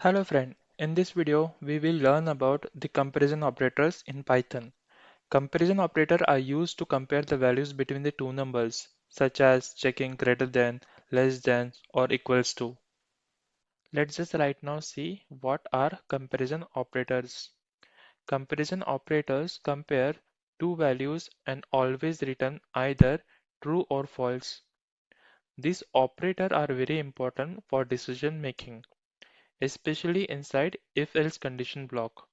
Hello friend, in this video we will learn about the comparison operators in Python. Comparison operators are used to compare the values between the two numbers, such as checking greater than, less than, or equals to. Let's just right now see what are comparison operators. Comparison operators compare two values and always return either true or false. These operators are very important for decision making, especially inside if-else condition block.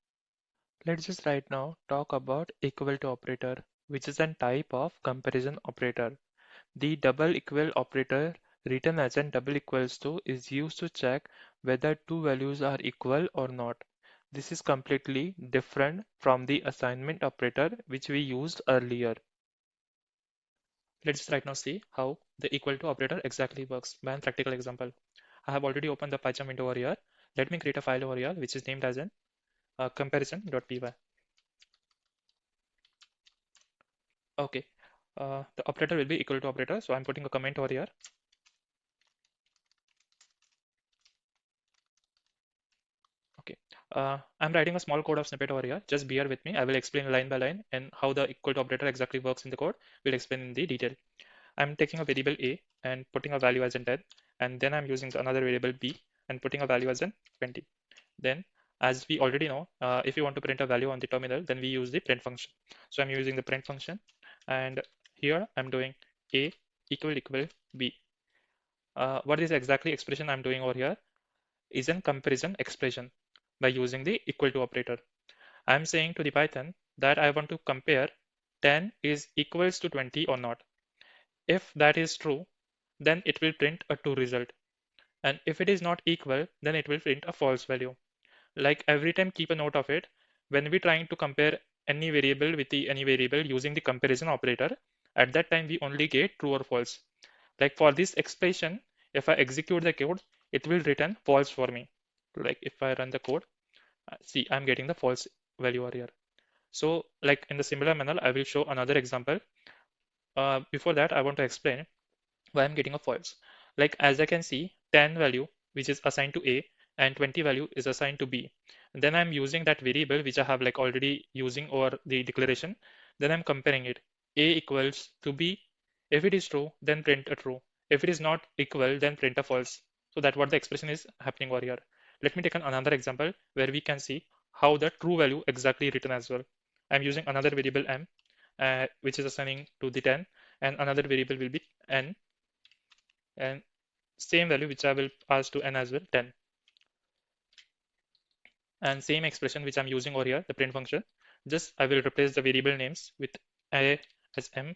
Let's just right now talk about equal to operator, which is a type of comparison operator. The double equal operator written as an double equals to is used to check whether two values are equal or not. This is completely different from the assignment operator which we used earlier. Let's just right now see how the equal to operator exactly works by a practical example. I have already opened the Python window over here. Let me create a file over here which is named as an comparison.py. Okay, the operator will be equal to operator. So I'm putting a comment over here. Okay, I'm writing a small code of snippet over here. Just bear with me. I will explain line by line and how the equal to operator exactly works in the code. We'll explain in the detail. I'm taking a variable a and putting a value as in 10, and then I'm using another variable b and putting a value as in 20. Then, as we already know, if you want to print a value on the terminal, then we use the print function. So I'm using the print function, and here I'm doing a equal b. What is exactly expression I'm doing over here is a comparison expression by using the equal to operator. I'm saying to the Python that I want to compare 10 is equals to 20 or not. If that is true, then it will print a true result. And if it is not equal, then it will print a false value. Like every time, keep a note of it. When we're trying to compare any variable with any variable using the comparison operator, at that time we only get true or false. Like for this expression, if I execute the code, it will return false for me. Like if I run the code, see, I'm getting the false value over here. So like in the similar manner, I will show another example. Before that, I want to explain why I'm getting a false. Like as I can see, 10 value, which is assigned to A, and 20 value is assigned to B. And then I'm using that variable, which I have like already using over the declaration. Then I'm comparing it. A equals to B. If it is true, then print a true. If it is not equal, then print a false. So that's what the expression is happening over here. Let me take another example where we can see how the true value exactly written as well. I'm using another variable m, which is assigning to the 10, and another variable will be n, and same value which I will pass to n as well, 10. And same expression which I'm using over here, the print function. Just I will replace the variable names with a as m,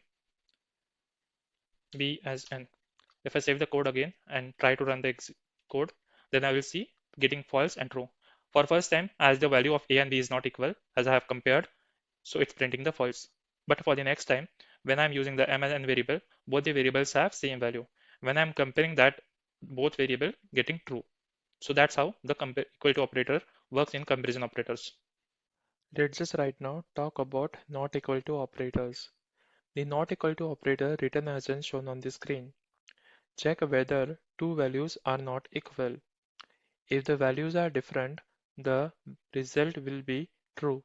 b as n. If I save the code again and try to run the code, then I will see getting false and true. For first time, as the value of a and b is not equal, as I have compared, so it's printing the false. But for the next time, when I'm using the m and n variable, both the variables have same value. When I'm comparing that, both variable getting true. So that's how the equal to operator works in comparison operators. Let's just right now talk about not equal to operators. The not equal to operator written as in shown on the screen. Check whether two values are not equal. If the values are different, the result will be true.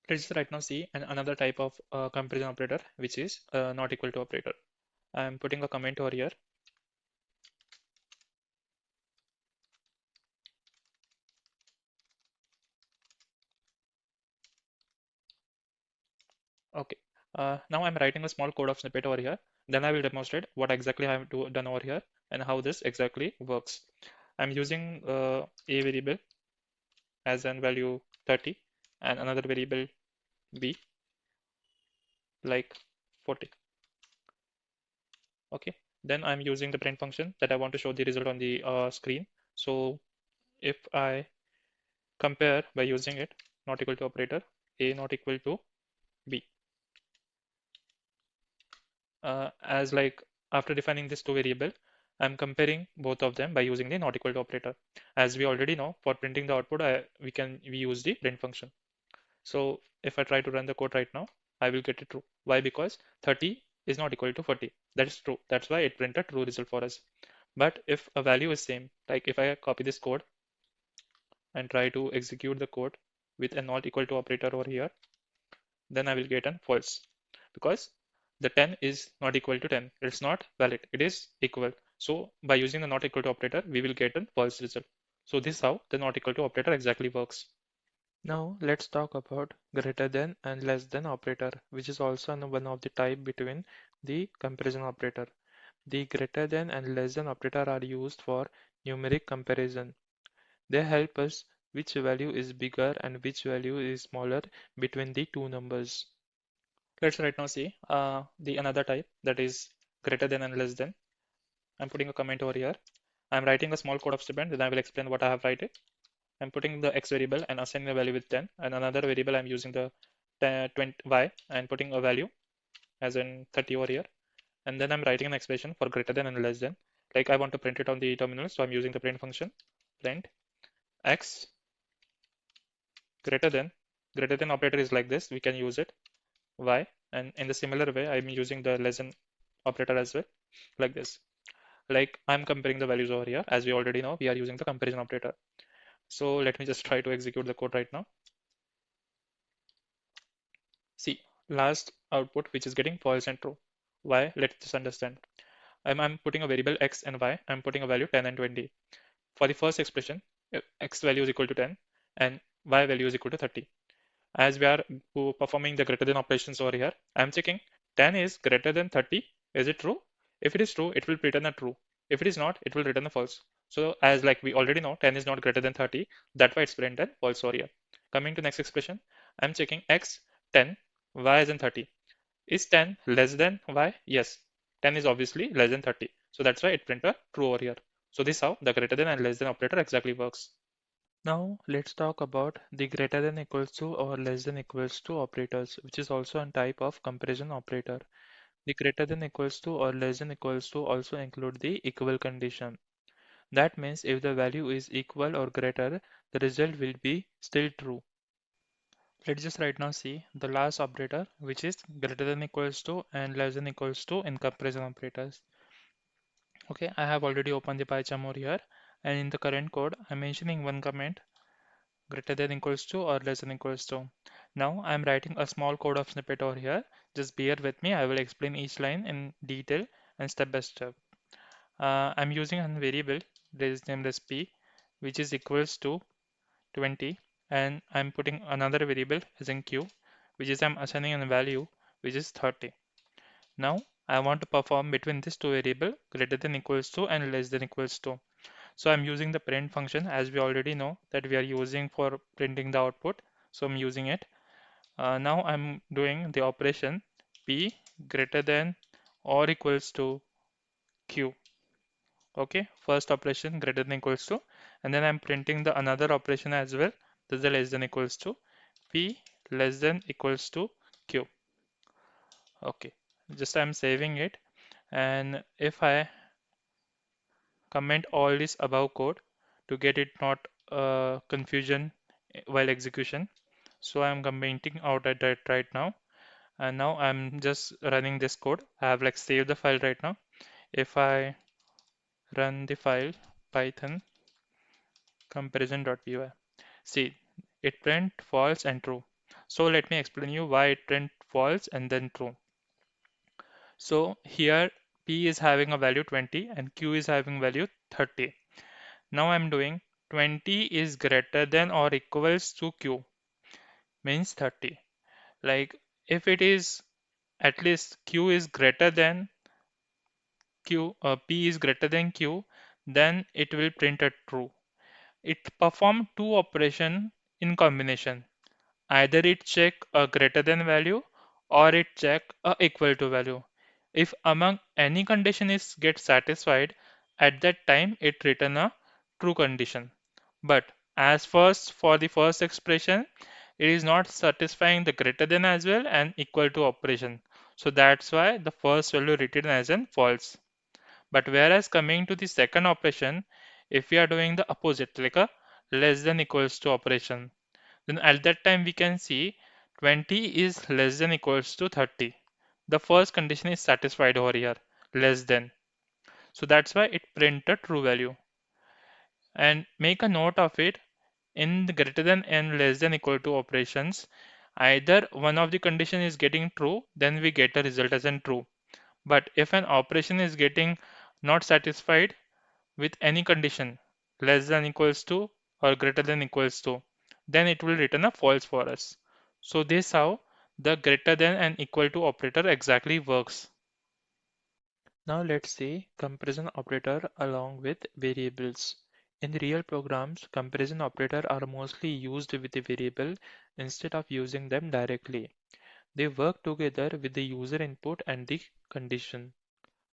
Let's just right now see another type of comparison operator, which is not equal to operator. I'm putting a comment over here. Okay. Now I'm writing a small code of snippet over here. Then I will demonstrate what exactly I have done over here and how this exactly works. I'm using a variable as an value 30 and another variable b like 40. Okay. Then I'm using the print function that I want to show the result on the screen. So if I compare by using it, not equal to operator, a not equal to b. As like after defining this two variable, I'm comparing both of them by using the not equal to operator. As we already know, for printing the output, we use the print function. So if I try to run the code right now, I will get it true. Why? Because 30 is not equal to 40. That is true. That's why it printed true result for us. But if a value is same, like if I copy this code and try to execute the code with a not equal to operator over here, then I will get an false because the 10 is not equal to 10. It's not valid. It is equal. So by using the not equal to operator, we will get a false result. So this is how the not equal to operator exactly works. Now let's talk about greater than and less than operator, which is also one of the type between the comparison operator. The greater than and less than operator are used for numeric comparison. They help us which value is bigger and which value is smaller between the two numbers. Let's right now see the another type, that is greater than and less than. I'm putting a comment over here. I'm writing a small code of statement, then I will explain what I have written. I'm putting the x variable and assigning the value with 10, and another variable I'm using the 20 y and putting a value as in 30 over here. And then I'm writing an expression for greater than and less than. Like I want to print it on the terminal, so I'm using the print function. Print x greater than. Greater than operator is like this. We can use it y, and in the similar way, I'm using the less than operator as well, like this. Like I'm comparing the values over here. As we already know, we are using the comparison operator. So let me just try to execute the code right now. See, last output which is getting false and true. Why? Let's just understand. I'm putting a variable x and y. I'm putting a value 10 and 20. For the first expression, x value is equal to 10 and y value is equal to 30. As we are performing the greater than operations over here, I'm checking 10 is greater than 30. Is it true? If it is true, it will return a true. If it is not, it will return a false. So as like we already know, 10 is not greater than 30. That's why it's printed false over here. Coming to next expression, I'm checking x 10, y is in 30. Is 10 less than y? Yes. 10 is obviously less than 30. So that's why it printed true over here. So this is how the greater than and less than operator exactly works. Now let's talk about the greater than equals to or less than equals to operators, which is also a type of comparison operator. The greater than equals to or less than equals to also include the equal condition. That means if the value is equal or greater, the result will be still true. Let's just right now see the last operator, which is greater than equals to and less than equals to in comparison operators. Okay, I have already opened the PyCharm over here, and in the current code, I'm mentioning one comment greater than equals to or less than equals to. Now I'm writing a small code of snippet over here. Just bear with me. I will explain each line in detail and step by step. I'm using a variable that is named as p, which is equals to 20, and I'm putting another variable as in q, which is I'm assigning a value which is 30. Now I want to perform between these two variable greater than equals to and less than equals to. So I'm using the print function, as we already know that we are using for printing the output. So I'm using it. Now I'm doing the operation p greater than or equals to q. Okay, first operation greater than equals to, and then I'm printing the another operation as well. This is the less than equals to p less than equals to q. Okay, just I'm saving it, and if I comment all this above code to get it not confusion while execution. So I'm commenting out at that right now, and now I'm just running this code. I have like saved the file right now. If I run the file python comparison.py, see it print false and true. So let me explain you why it print false and then true. So here p is having a value 20 and q is having value 30. Now I'm doing 20 is greater than or equals to q, means 30. Like if it is at least q is greater than p is greater than q, then it will print a true. It perform two operation in combination. Either it check a greater than value or it check a equal to value. If among any condition is get satisfied, at that time it return a true condition. But as first for the first expression, it is not satisfying the greater than as well and equal to operation. So that's why the first value written as in false. But whereas coming to the second operation, if we are doing the opposite, like a less than equals to operation, then at that time we can see 20 is less than equals to 30. The first condition is satisfied over here, less than. So that's why it print a true value. And make a note of it, in the greater than and less than equal to operations, either one of the condition is getting true, then we get a result as an true. But if an operation is getting not satisfied with any condition less than equals to or greater than equals to, then it will return a false for us. So this how the greater than and equal to operator exactly works. Now let's see comparison operator along with variables. In real programs, comparison operator are mostly used with the variable instead of using them directly. They work together with the user input and the condition.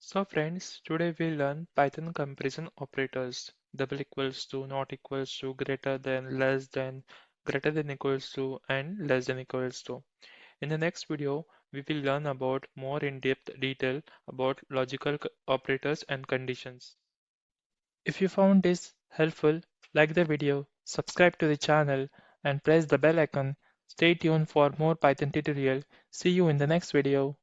So friends, today we learn Python comparison operators: double equals to, not equals to, greater than equals to, and less than equals to. In the next video, we will learn about more in-depth detail about logical operators and conditions. If you found this helpful, like the video, subscribe to the channel, and press the bell icon. Stay tuned for more Python tutorial. See you in the next video.